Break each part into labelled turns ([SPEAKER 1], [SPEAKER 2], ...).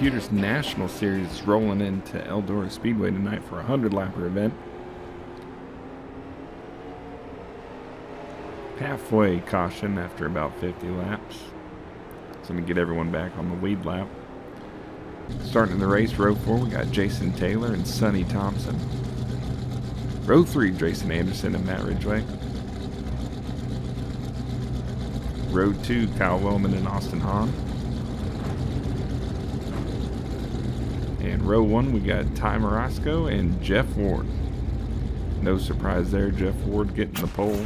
[SPEAKER 1] Computers National Series is rolling into Eldora Speedway tonight for a 100-lapper event. Halfway caution after about 50 laps. So I'm going to get everyone back on the lead lap. Starting the race, row 4, we got Jason Taylor and Sonny Thompson. Row 3, Jason Anderson and Matt Ridgway. Row 2, Kyle Wellman and Austin Hahn. And row 1, we got Ty Morasco and Jeff Ward. No surprise there, Jeff Ward getting the pole.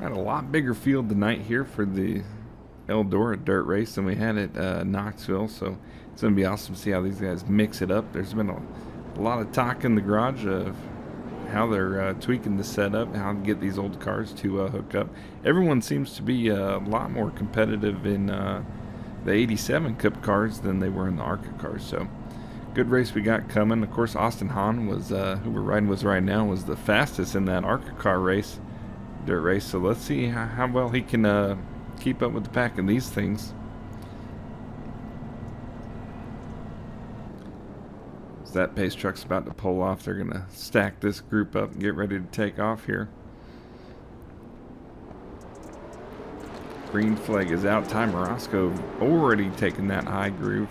[SPEAKER 1] Got a lot bigger field tonight here for the Eldora dirt race than we had at Knoxville, so it's going to be awesome to see how these guys mix it up. There's been a lot of talk in the garage of how they're tweaking the setup, how to get these old cars to hook up. Everyone seems to be a lot more competitive in the 87 Cup cars than they were in the ARCA cars, so good race we got coming. Of course, Austin Hahn was, who we're riding with right now, was the fastest in that ARCA car race, dirt race, so let's see how well he can keep up with the pack in these things. That pace truck's about to pull off. They're gonna stack this group up and get ready to take off here. Green flag is out. Ty Morasco already taking that high groove.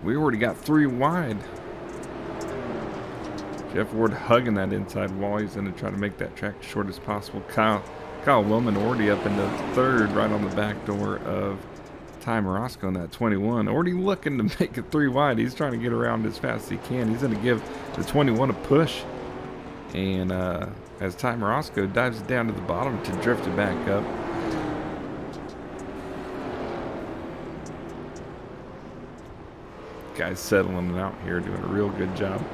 [SPEAKER 1] We already got 3 wide. Jeff Ward hugging that inside wall. He's gonna try to make that track as short as possible. Kyle Wellman already up into 3rd, right on the back door of Ty Morasco in that 21. Already looking to make it 3 wide. He's trying to get around as fast as he can. He's going to give the 21 a push. And as Ty Morasco dives down to the bottom to drift it back up. Guys settling it out here, doing a real good job.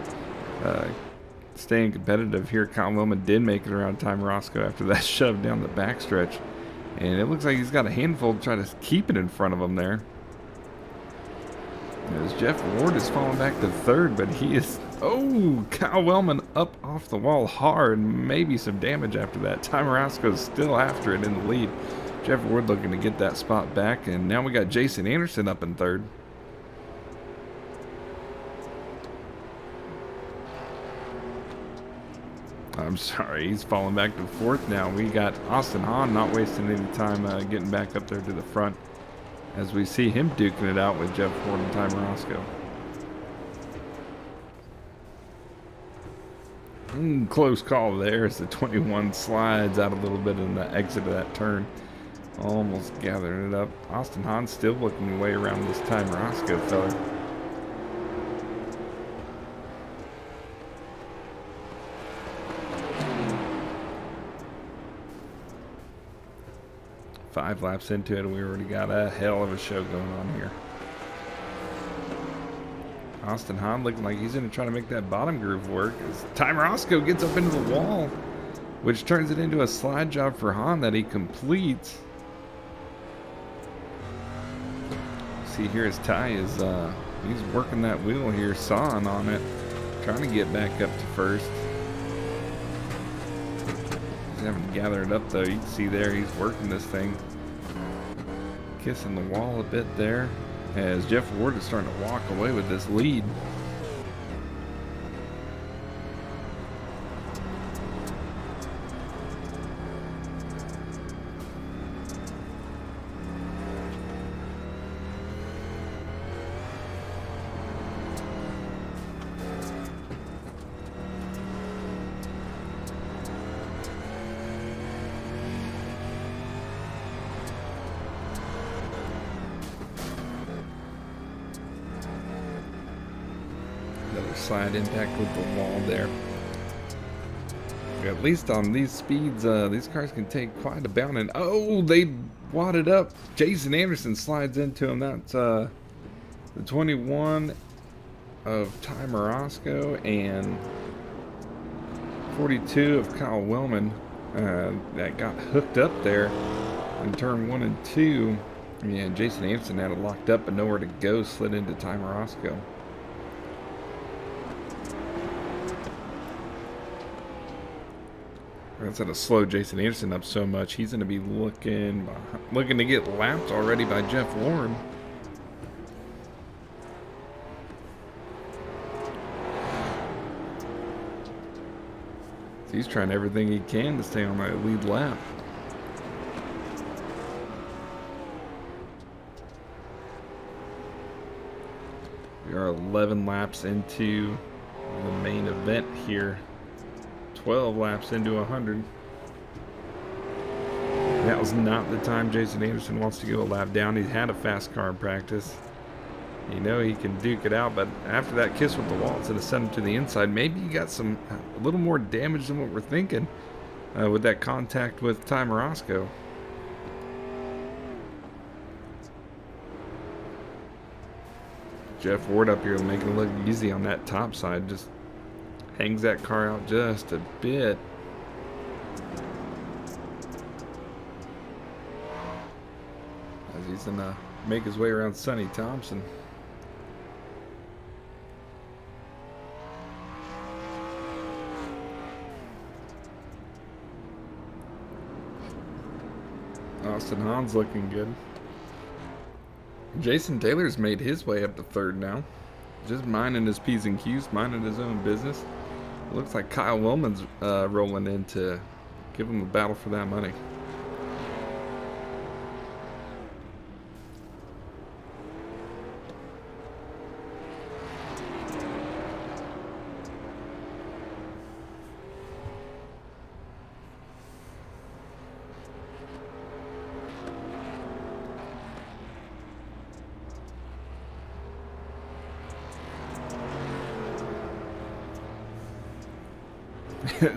[SPEAKER 1] Staying competitive here. Kyle Wellman did make it around Ty Morasco after that shove down the backstretch. And it looks like he's got a handful to try to keep it in front of him there. As Jeff Ward is falling back to 3rd, but he is... Oh, Kyle Wellman up off the wall hard. Maybe some damage after that. Ty Morasco's still after it in the lead. Jeff Ward looking to get that spot back. And now we got Jason Anderson up in 3rd. I'm sorry, he's falling back to 4th now. We got Austin Hahn not wasting any time getting back up there to the front as we see him duking it out with Jeff Ward and Ty Morasco. Close call there as the 21 slides out a little bit in the exit of that turn. Almost gathering it up. Austin Hahn still looking way around this Ty Morasco fella. Five laps into it, and we already got a hell of a show going on here. Austin Hahn looking like he's going to try to make that bottom groove work as Ty Morasco gets up into the wall, which turns it into a slide job for Hahn that he completes. See here as Ty is he's working that wheel here, sawing on it, trying to get back up to 1st. Having to gather it up though. You can see there he's working this thing, kissing the wall a bit there as Jeff Ward is starting to walk away with this lead. Slide impact with the wall there. At least on these speeds, these cars can take quite a bounding. Oh, they wadded up. Jason Anderson slides into him. That's the 21 of Ty Morasco and 42 of Kyle Wellman that got hooked up there in turn 1 and 2. Yeah, Jason Anderson had it locked up but nowhere to go, slid into Ty Morasco. That's going to slow Jason Anderson up so much. He's going to be looking to get lapped already by Jeff Ward. So he's trying everything he can to stay on that lead lap. We are 11 laps into the main event here. 12 laps into 100. That was not the time Jason Anderson wants to go a lap down. He's had a fast car in practice. You know he can duke it out, but after that kiss with the wall, instead of sending him to the inside, maybe he got a little more damage than what we're thinking with that contact with Ty Morosco. Jeff Ward up here making it look easy on that top side. Just hangs that car out just a bit. As he's gonna make his way around Sonny Thompson. Austin Hahn's looking good. Jason Taylor's made his way up to third now. Just minding his P's and Q's, minding his own business. It looks like Kyle Willman's rolling in to give him the battle for that money.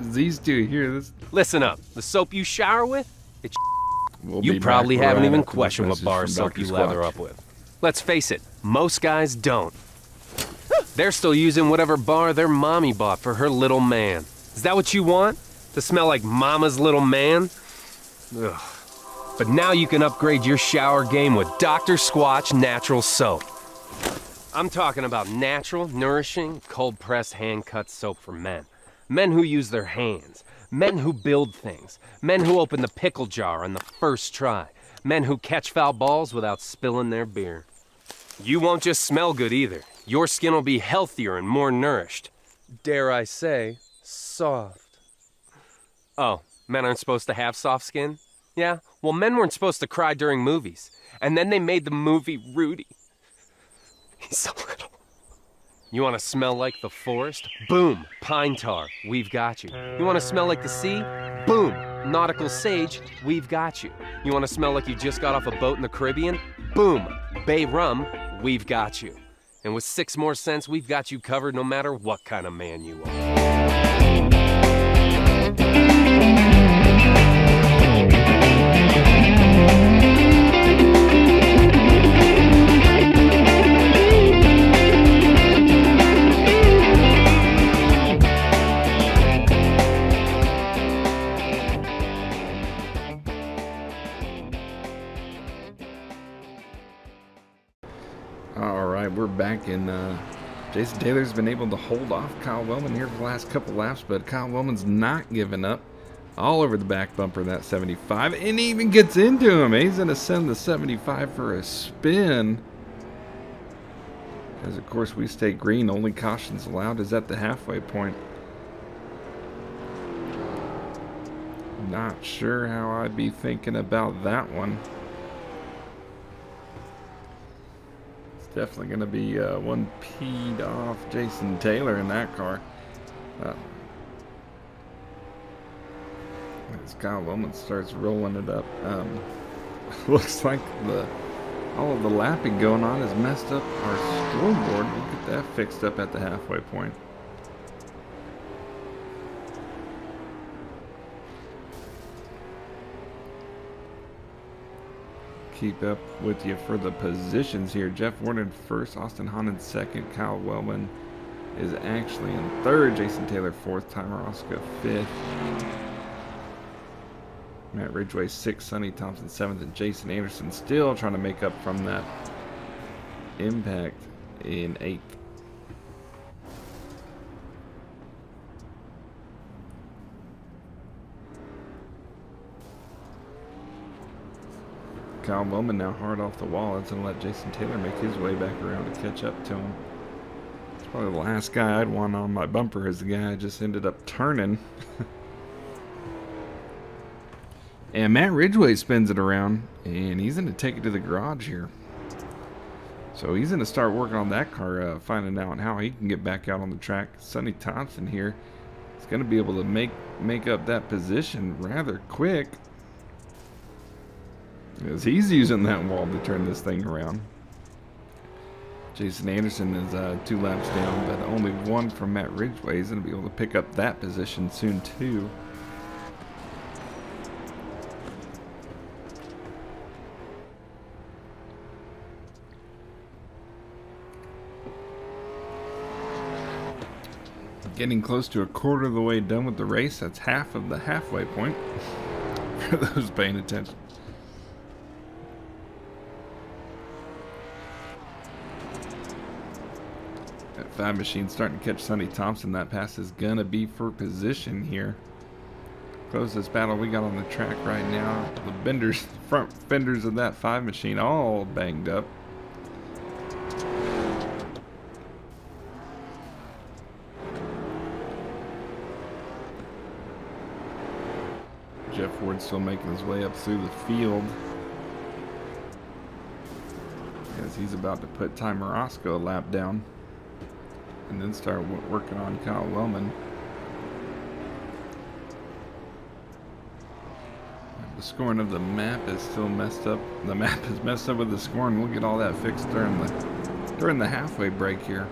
[SPEAKER 1] These two here.
[SPEAKER 2] Listen up. The soap you shower with, it's
[SPEAKER 1] We'll
[SPEAKER 2] you probably haven't
[SPEAKER 1] right
[SPEAKER 2] even
[SPEAKER 1] after
[SPEAKER 2] questioned
[SPEAKER 1] this
[SPEAKER 2] what bar of
[SPEAKER 1] message from
[SPEAKER 2] soap
[SPEAKER 1] Dr.
[SPEAKER 2] you
[SPEAKER 1] Squatch.
[SPEAKER 2] lather up with. Let's face it, most guys don't. They're still using whatever bar their mommy bought for her little man. Is that what you want? To smell like mama's little man? Ugh. But now you can upgrade your shower game with Dr. Squatch Natural Soap. I'm talking about natural, nourishing, cold-pressed, hand-cut soap for men. Men who use their hands. Men who build things. Men who open the pickle jar on the first try. Men who catch foul balls without spilling their beer. You won't just smell good either. Your skin will be healthier and more nourished. Dare I say, soft. Oh, men aren't supposed to have soft skin? Yeah, well, men weren't supposed to cry during movies. And then they made the movie Rudy. He's so little. You want to smell like the forest? Boom, pine tar, we've got you. You want to smell like the sea? Boom, nautical sage, we've got you. You want to smell like you just got off a boat in the Caribbean? Boom, bay rum, we've got you. And with 6 more cents, we've got you covered no matter what kind of man you are.
[SPEAKER 1] We're back, and Jason Taylor's been able to hold off Kyle Wellman here for the last couple laps, but Kyle Wellman's not giving up. All over the back bumper of that 75, and he even gets into him. He's going to send the 75 for a spin. As of course we stay green, only cautions allowed is at the halfway point. Not sure how I'd be thinking about that one. Definitely going to be one peed off Jason Taylor in that car. As Kyle Wellman starts rolling it up. Looks like all of the lapping going on has messed up our scoreboard. We'll get that fixed up at the halfway point. Keep up with you for the positions here. Jeff Ward in first, Austin Hahn in second, Kyle Wellman is actually in third, Jason Taylor fourth, Ty Morosco fifth, Matt Ridgway sixth, Sonny Thompson seventh, and Jason Anderson still trying to make up from that impact in eighth. Kyle Bowman now hard off the wall. That's going to let Jason Taylor make his way back around to catch up to him. It's probably the last guy I'd want on my bumper is the guy I just ended up turning. And Matt Ridgway spins it around, and he's going to take it to the garage here. So he's going to start working on that car, finding out how he can get back out on the track. Sonny Thompson here is going to be able to make up that position rather quick, as he's using that wall to turn this thing around. Jason Anderson is 2 laps down, but only 1 from Matt Ridgway. He's going to be able to pick up that position soon too. Getting close to a quarter of the way done with the race. That's half of the halfway point for those paying attention. That 5 machine starting to catch Sonny Thompson. That pass is gonna be for position here. Closest battle we got on the track right now. The benders, front fenders of that 5 machine all banged up. Jeff Ward still making his way up through the field as he's about to put Ty Morosco a lap down and then start working on Kyle Wellman. The scoring of the map is still messed up. The map is messed up with the scoring. We'll get all that fixed during the halfway break here.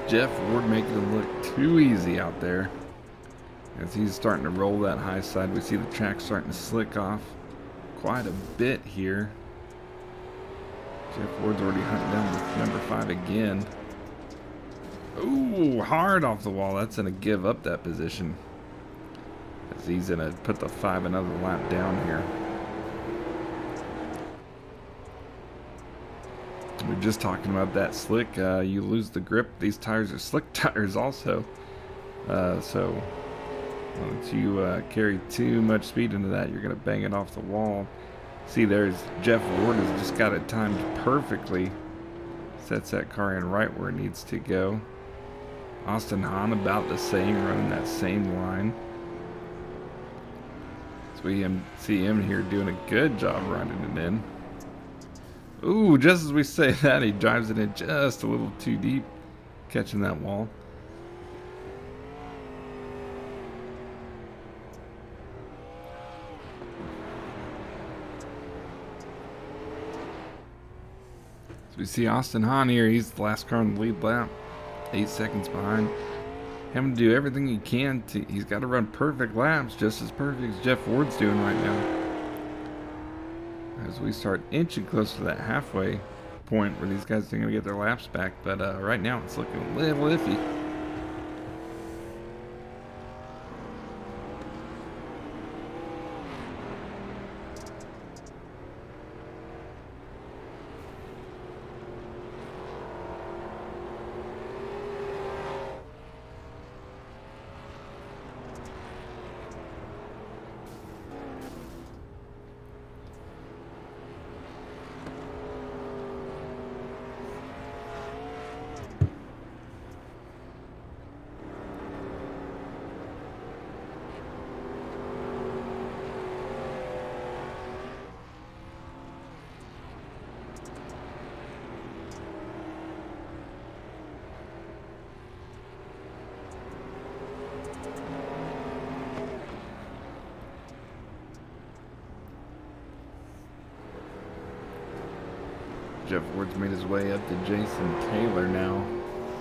[SPEAKER 1] Jeff Ward making it look too easy out there as he's starting to roll that high side. We see the track starting to slick off quite a bit here. Jeff Ward's already hunting down the number 5 again. Ooh, hard off the wall. That's going to give up that position as he's going to put the 5 another lap down here. We're just talking about that slick. You lose the grip. These tires are slick tires also. So once you carry too much speed into that, you're going to bang it off the wall. See, there's Jeff Ward has just got it timed perfectly. Sets that car in right where it needs to go. Austin Hahn about the same, running that same line. So we see him here doing a good job running it in. Ooh, just as we say that, he drives it in just a little too deep, catching that wall. So we see Austin Hahn here. He's the last car on the lead lap, 8 seconds behind. Having to do everything he can. He's got to run perfect laps, just as perfect as Jeff Ward's doing right now. As we start inching close to that halfway point where these guys are going to get their laps back, but right now it's looking a little iffy. Jeff Ward's made his way up to Jason Taylor now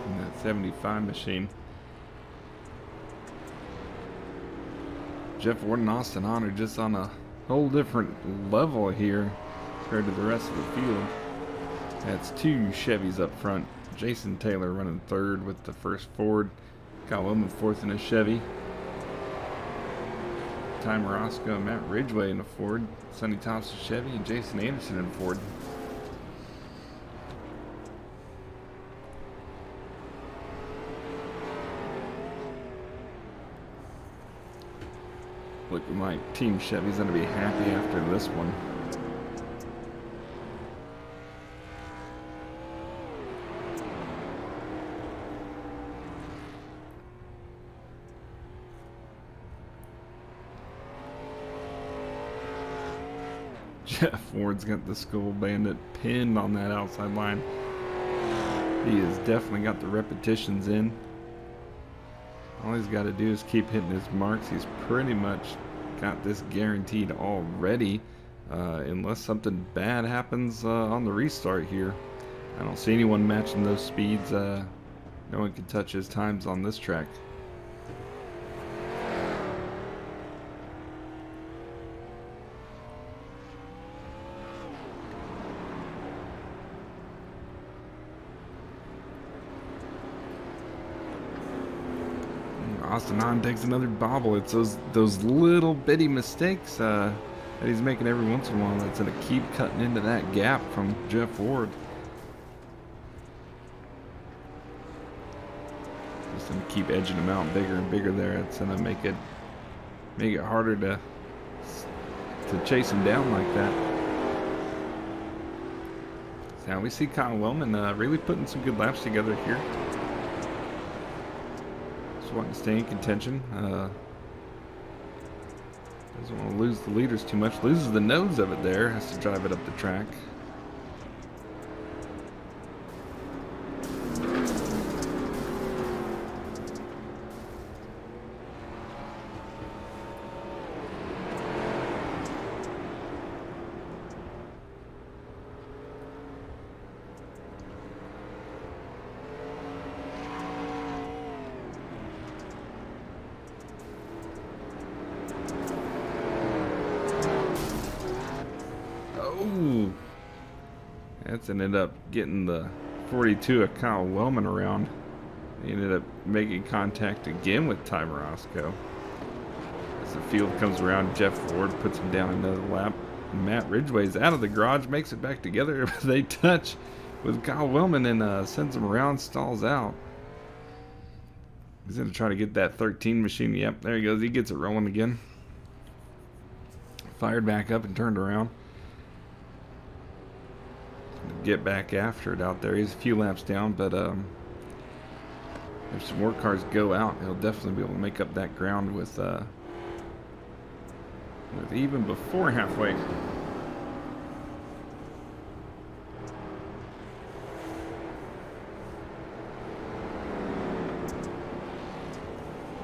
[SPEAKER 1] in that 75 machine. Jeff Ward and Austin Hahn are just on a whole different level here compared to the rest of the field. That's two Chevys up front. Jason Taylor running third with the first Ford. Kyle Wellman fourth in a Chevy. Ty Morosco and Matt Ridgway in a Ford. Sonny Thompson Chevy and Jason Anderson in a Ford. Looking like Team Chevy's going to be happy after this one. Jeff Ward's got the Skull Bandit pinned on that outside line. He has definitely got the repetitions in. All he's got to do is keep hitting his marks. He's pretty much got this guaranteed already, unless something bad happens on the restart here. I don't see anyone matching those speeds. No one can touch his times on this track. Austin Hahn takes another bobble. It's those little bitty mistakes that he's making every once in a while that's going to keep cutting into that gap from Jeff Ward. Just going to keep edging him out bigger and bigger there. It's going to make it harder to chase him down like that. So now we see Kyle Wellman really putting some good laps together here. Wanting to stay in contention. Doesn't want to lose the leaders too much. Loses the nose of it there. Has to drive it up the track. That's ended up getting the 42 of Kyle Wellman around. He ended up making contact again with Ty Morosco. As the field comes around, Jeff Ford puts him down another lap. Matt Ridgway's out of the garage, makes it back together. They touch with Kyle Wellman and sends him around, stalls out. He's going to try to get that 13 machine. Yep, there he goes. He gets it rolling again. Fired back up and turned around. Get back after it out there. He's a few laps down, but if some more cars go out, he'll definitely be able to make up that ground with even before halfway.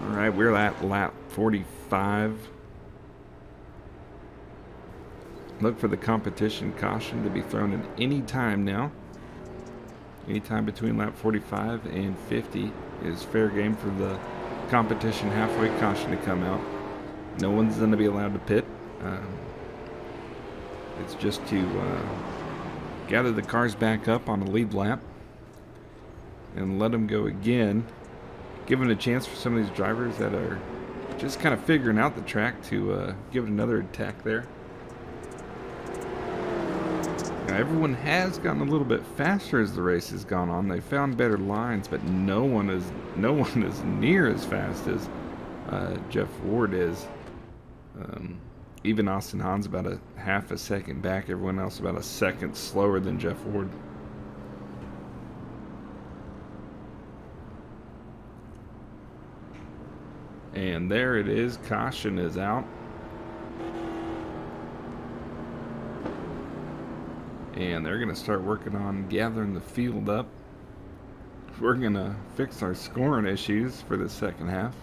[SPEAKER 1] All right, we're at lap 45. Look for the competition caution to be thrown in any time now. Anytime between lap 45 and 50 is fair game for the competition halfway caution to come out. No one's going to be allowed to pit. It's just to gather the cars back up on a lead lap and let them go again. Giving a chance for some of these drivers that are just kind of figuring out the track to give it another attack there. Now, everyone has gotten a little bit faster as the race has gone on. They found better lines, but no one is near as fast as Jeff Ward is. Even Austin Hahn's about a half a second back. Everyone else about a second slower than Jeff Ward. And there it is. Caution is out. And they're going to start working on gathering the field up. We're going to fix our scoring issues for the second half.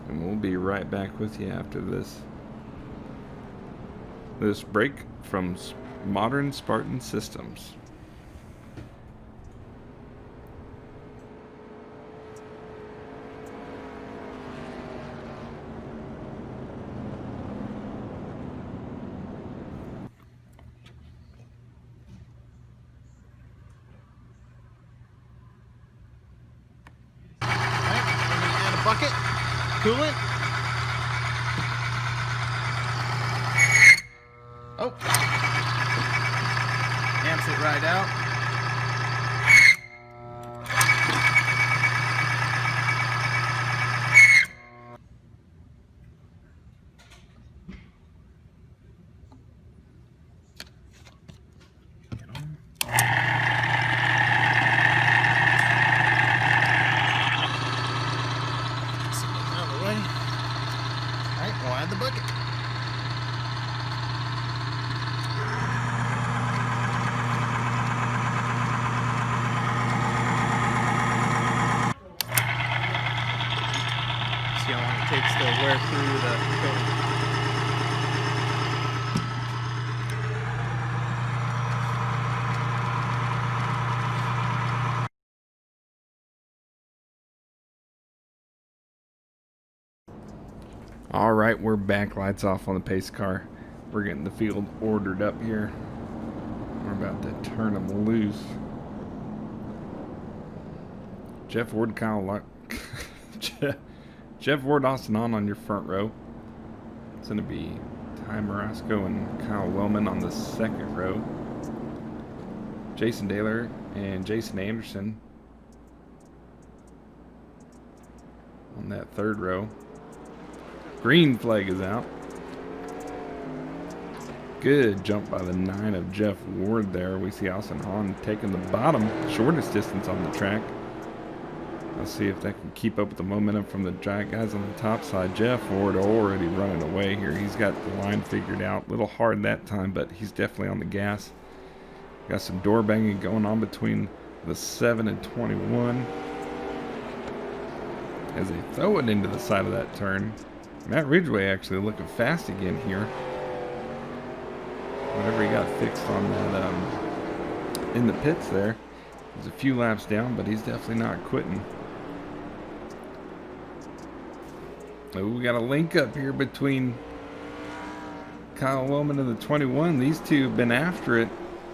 [SPEAKER 1] And we'll be right back with you after this break from Modern Spartan Systems.
[SPEAKER 3] coolant. Oh. Amps it right out. We'll add the bucket. See how long it takes to wear through the coating.
[SPEAKER 1] All right, we're back. Lights off on the pace car. We're getting the field ordered up here. We're about to turn them loose. Jeff Ward, Jeff Ward, Austin on your front row. It's going to be Ty Marasco and Kyle Wellman on the second row. Jason Daler and Jason Anderson on that third row. Green flag is out. Good jump by the 9 of Jeff Ward there. We see Austin Hahn taking the bottom, shortest distance on the track. Let's see if they can keep up with the momentum from the giant guys on the top side. Jeff Ward already running away here. He's got the line figured out. A little hard that time, but he's definitely on the gas. Got some door banging going on between the 7 and 21. As they throw it into the side of that turn. Matt Ridgway actually looking fast again here. Whenever he got fixed on that in the pits there. He's a few laps down, but he's definitely not quitting. Oh, we got a link up here between Kyle Wellman and the 21. These two have been after it.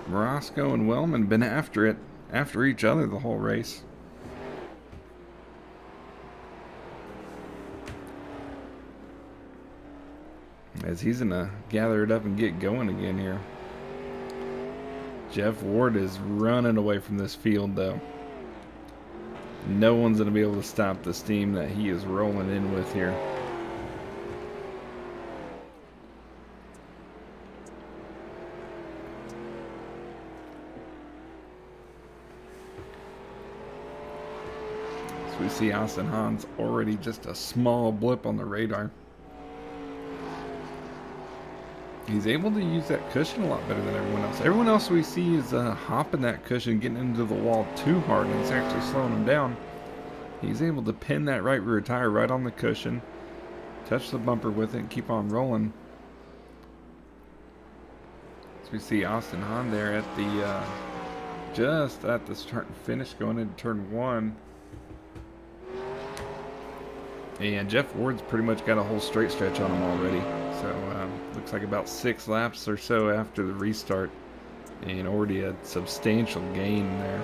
[SPEAKER 1] Marasco and Wellman been after it, after each other the whole race. As he's gonna gather it up and get going again here. Jeff Ward is running away from this field though. No one's gonna be able to stop the steam that he is rolling in with here. So we see Austin Hahn's already just a small blip on the radar. He's able to use that cushion a lot better than everyone else. Everyone else we see is hopping that cushion, getting into the wall too hard, and it's actually slowing him down. He's able to pin that right rear tire right on the cushion, touch the bumper with it, and keep on rolling. So we see Austin Hahn there at the just at the start and finish going into turn 1. And Jeff Ward's pretty much got a whole straight stretch on him already. So looks like about 6 laps or so after the restart. And already a substantial gain there.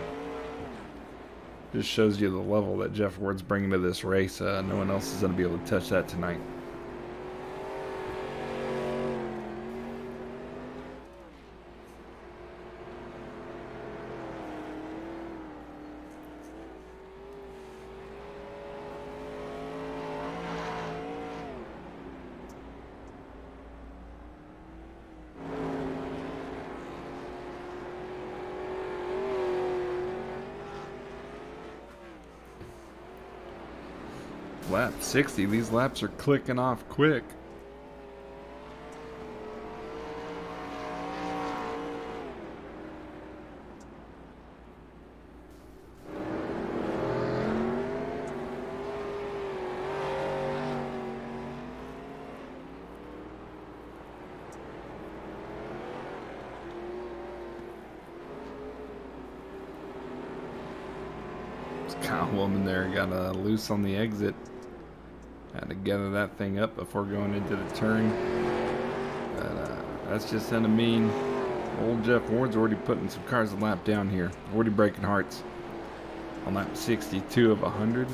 [SPEAKER 1] Just shows you the level that Jeff Ward's bringing to this race. No one else is going to be able to touch that tonight. Lap 60, these laps are clicking off quick. Kyle Wellman there got loose on the exit. Had to gather that thing up before going into the turn. But that's just gonna mean old Jeff Ward's already putting some cars a lap down here. Already breaking hearts on lap 62 of 100.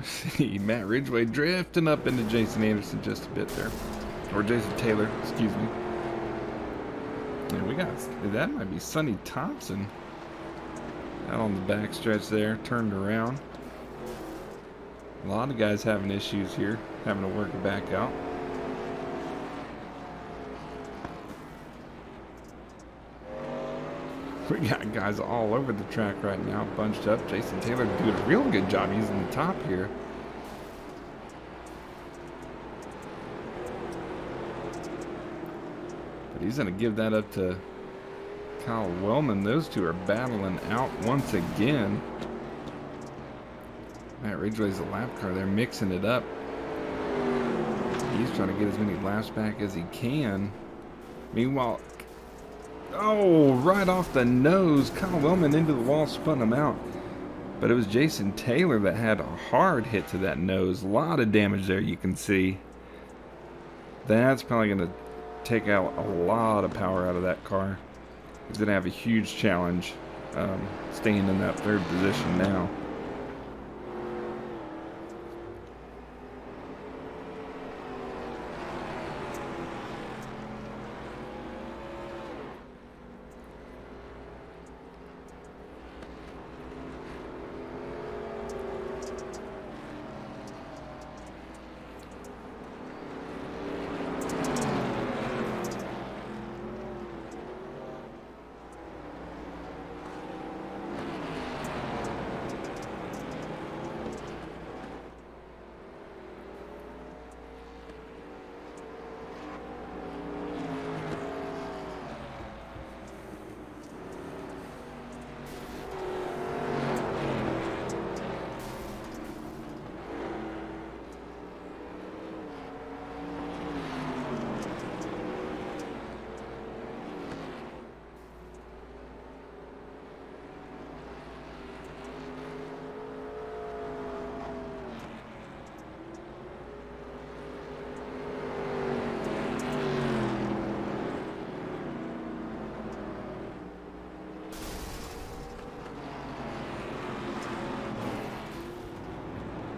[SPEAKER 1] See Matt Ridgway drifting up into Jason Anderson just a bit there. Or Jason Taylor, excuse me. And we got, that might be Sonny Thompson out on the backstretch there, turned around. A lot of guys having issues here, having to work it back out. We got guys all over the track right now, bunched up. Jason Taylor doing a real good job using the top here. But he's going to give that up to Kyle Wellman. Those two are battling out once again. Matt Ridgway's the lap car. They're mixing it up. He's trying to get as many laps back as he can. Meanwhile, oh, right off the nose. Kyle Wellman into the wall, spun him out. But it was Jason Taylor that had a hard hit to that nose. A lot of damage there, you can see. That's probably going to take out a lot of power out of that car. He's going to have a huge challenge staying in that third position now.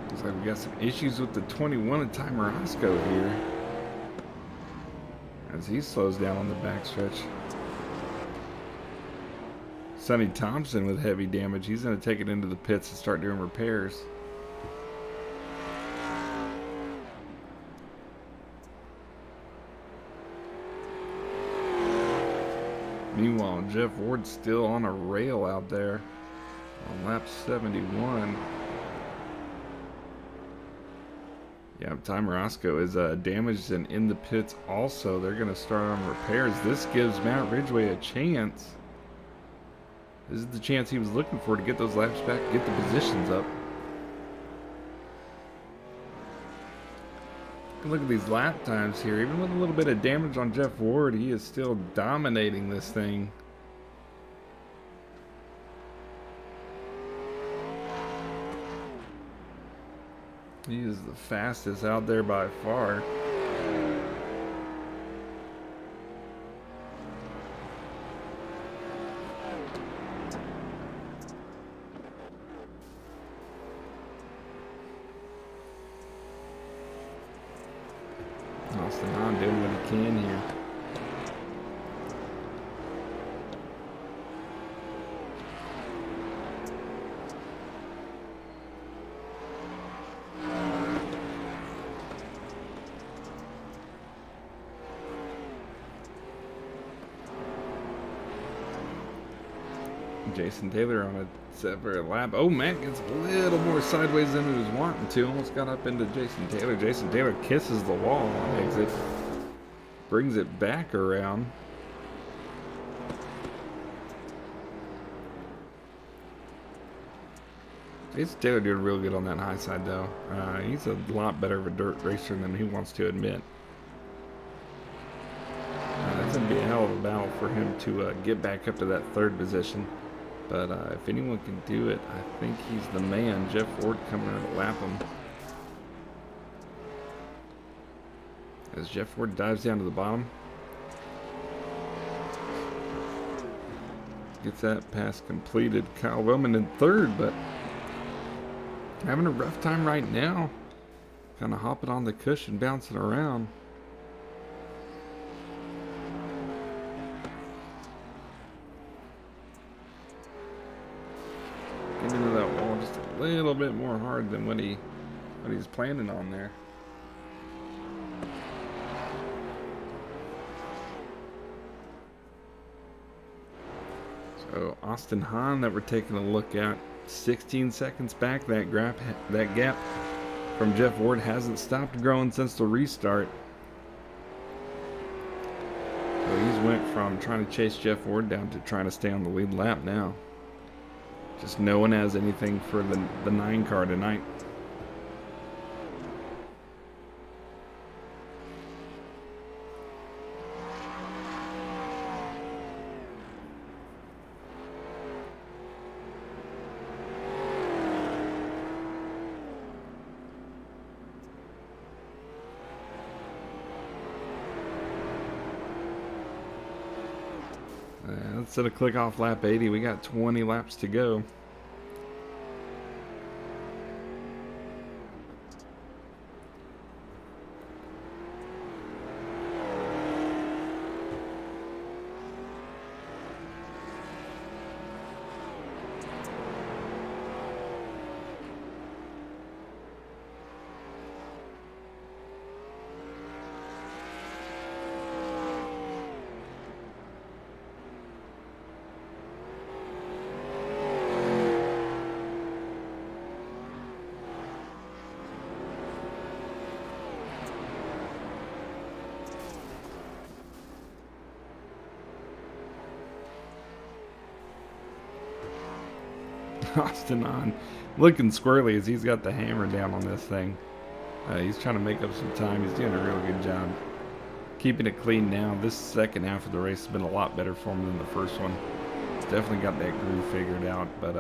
[SPEAKER 1] Looks like we got some issues with the 21 of Ty Morosco here, as he slows down on the backstretch. Sonny Thompson with heavy damage. He's going to take it into the pits and start doing repairs. Meanwhile, Jeff Ward's still on a rail out there on lap 71. Yeah, Ty Morosco is damaged and in the pits also. They're going to start on repairs. This gives Matt Ridgway a chance. This is the chance he was looking for to get those laps back, get the positions up. Look at these lap times here. Even with a little bit of damage on Jeff Ward, he is still dominating this thing. He is the fastest out there by far. Austin Hahn doing what he can here. Jason Taylor on a separate lap. Oh, Matt gets a little more sideways than he was wanting to. Almost got up into Jason Taylor. Jason Taylor kisses the wall on exit. Brings it back around. Jason Taylor doing real good on that high side, though. He's a lot better of a dirt racer than he wants to admit. That's going to be a hell of a battle for him to get back up to that third position. But if anyone can do it, I think he's the man. Jeff Ward coming out to lap him. As Jeff Ward dives down to the bottom. Gets that pass completed. Kyle Wellman in third, but Having a rough time right now. Kind of hopping on the cushion, bouncing around. Get into that wall just a little bit more hard than what he's planning on there. So Austin Hahn that we're taking a look at, 16 seconds back. That gap from Jeff Ward hasn't stopped growing since the restart. So he's went from trying to chase Jeff Ward down to trying to stay on the lead lap now. Just no one has anything for the 9 car tonight. Let's set a click off lap 80. We got 20 laps to go. Austin on looking squirrely as he's got the hammer down on this thing. He's trying to make up some time. He's doing a real good job keeping it clean now. This second half of the race has been a lot better for him than the first one. He's definitely got that groove figured out, but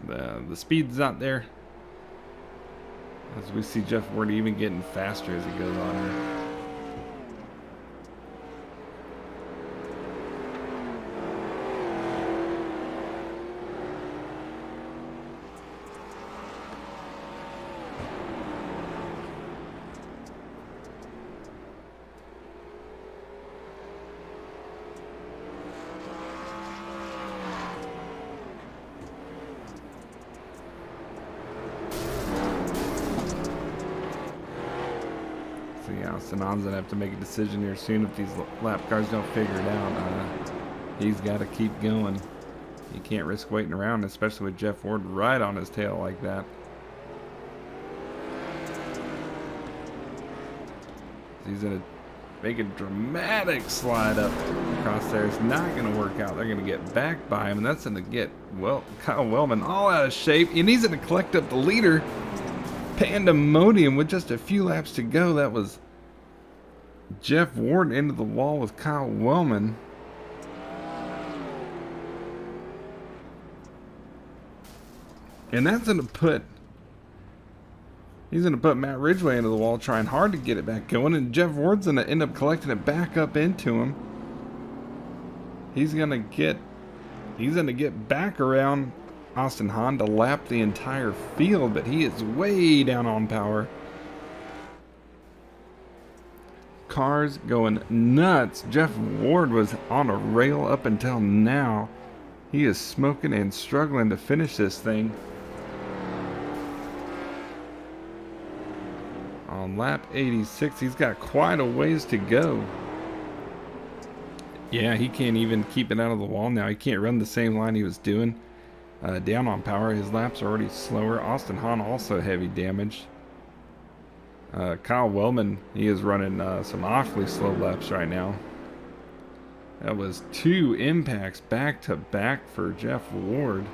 [SPEAKER 1] the speed's not there. As we see Jeff Ward even getting faster as he goes on here. Sanon's gonna have to make a decision here soon if these lap cars don't figure it out. He's got to keep going. He can't risk waiting around, especially with Jeff Ward right on his tail like that. He's gonna make a dramatic slide up across there. It's not gonna work out. They're gonna get back by him, and that's gonna get, well, Kyle Wellman all out of shape, and he's gonna collect up the leader. Pandemonium with just a few laps to go. That was Jeff Ward into the wall with Kyle Wellman. And that's going to put, he's going to put Matt Ridgway into the wall trying hard to get it back going. And Jeff Ward's going to end up collecting it back up into him. He's going to get back around Austin Hahn to lap the entire field, but he is way down on power. Cars going nuts. Jeff Ward was on a rail up until now. He is smoking and struggling to finish this thing. On lap 86, he's got quite a ways to go. Yeah, he can't even keep it out of the wall now. He can't run the same line he was doing. Down on power. His laps are already slower. Austin Hahn also heavy damage. Kyle Wellman, he is running some awfully slow laps right now. That was 2 impacts back to back for Jeff Ward.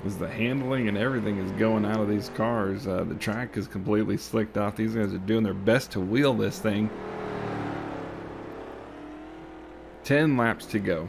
[SPEAKER 1] As the handling and everything is going out of these cars, the track is completely slicked off. These guys are doing their best to wheel this thing. 10 laps to go.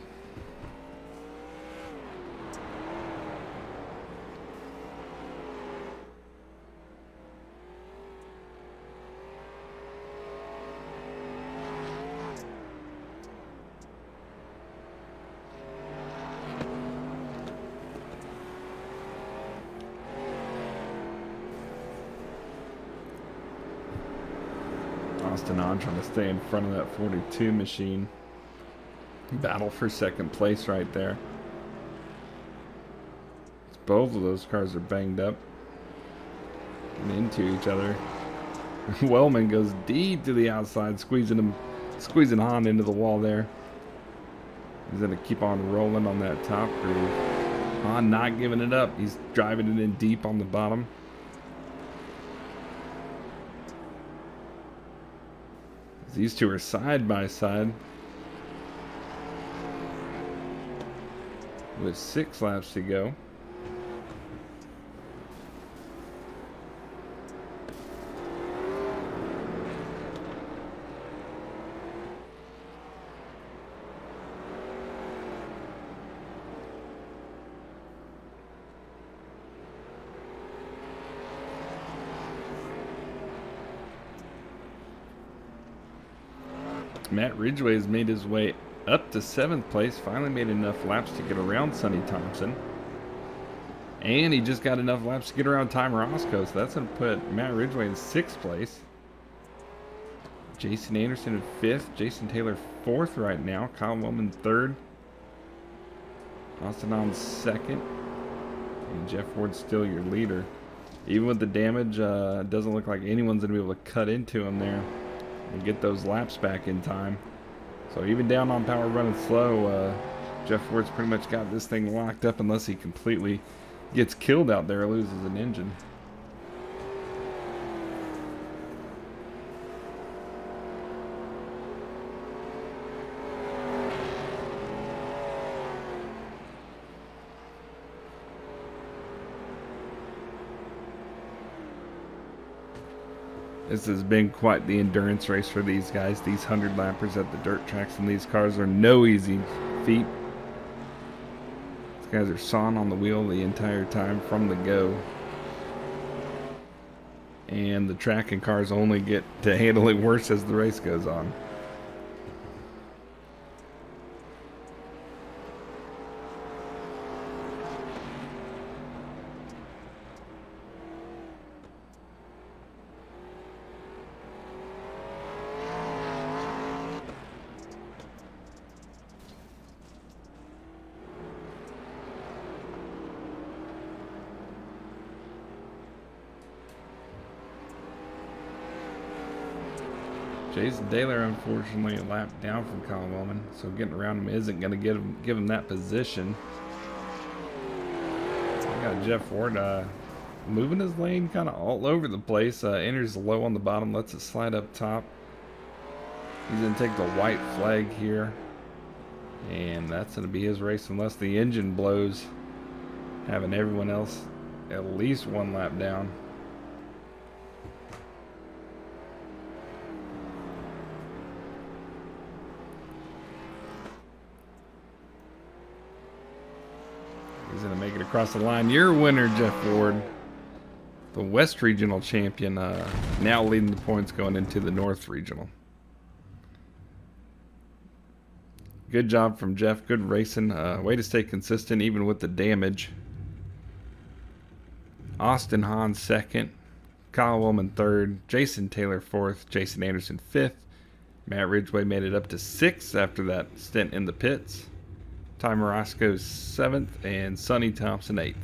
[SPEAKER 1] Austin on trying to stay in front of that 42 machine. Battle for second place right there. Both of those cars are banged up and into each other. Wellman goes deep to the outside, squeezing Han into the wall there. He's gonna keep on rolling on that top groove. Han not giving it up. He's driving it in deep on the bottom. These two are side by side with 6 laps to go. Matt Ridgway has made his way up to 7th place. Finally made enough laps to get around Sonny Thompson. And he just got enough laps to get around Ty Roscoe. So that's going to put Matt Ridgway in 6th place. Jason Anderson in 5th. Jason Taylor 4th right now. Kyle Wellman 3rd. Austin on 2nd. And Jeff Ward's still your leader. Even with the damage, it doesn't look like anyone's going to be able to cut into him there and get those laps back in time. So even down on power running slow, Jeff Ward's pretty much got this thing locked up unless he completely gets killed out there or loses an engine. This has been quite the endurance race for these guys. These 100 lappers at the dirt tracks in these cars are no easy feat. These guys are sawing on the wheel the entire time from the go. And the track and cars only get to handle it worse as the race goes on. Jason Taylor, unfortunately, a lap down from Kyle Wellman, so getting around him isn't going to give him that position. I got Jeff Ward moving his lane kind of all over the place. Enters low on the bottom, lets it slide up top. He's going to take the white flag here, and that's going to be his race unless the engine blows, having everyone else at least 1 lap down. He's going to make it across the line. Your winner, Jeff Ward, the West Regional champion, now leading the points going into the North Regional. Good job from Jeff. Good racing. Way to stay consistent even with the damage. Austin Hahn 2nd. Kyle Wellman 3rd. Jason Taylor 4th. Jason Anderson 5th. Matt Ridgway made it up to 6th after that stint in the pits. Ty Morosco's 7th, and Sonny Thompson 8th.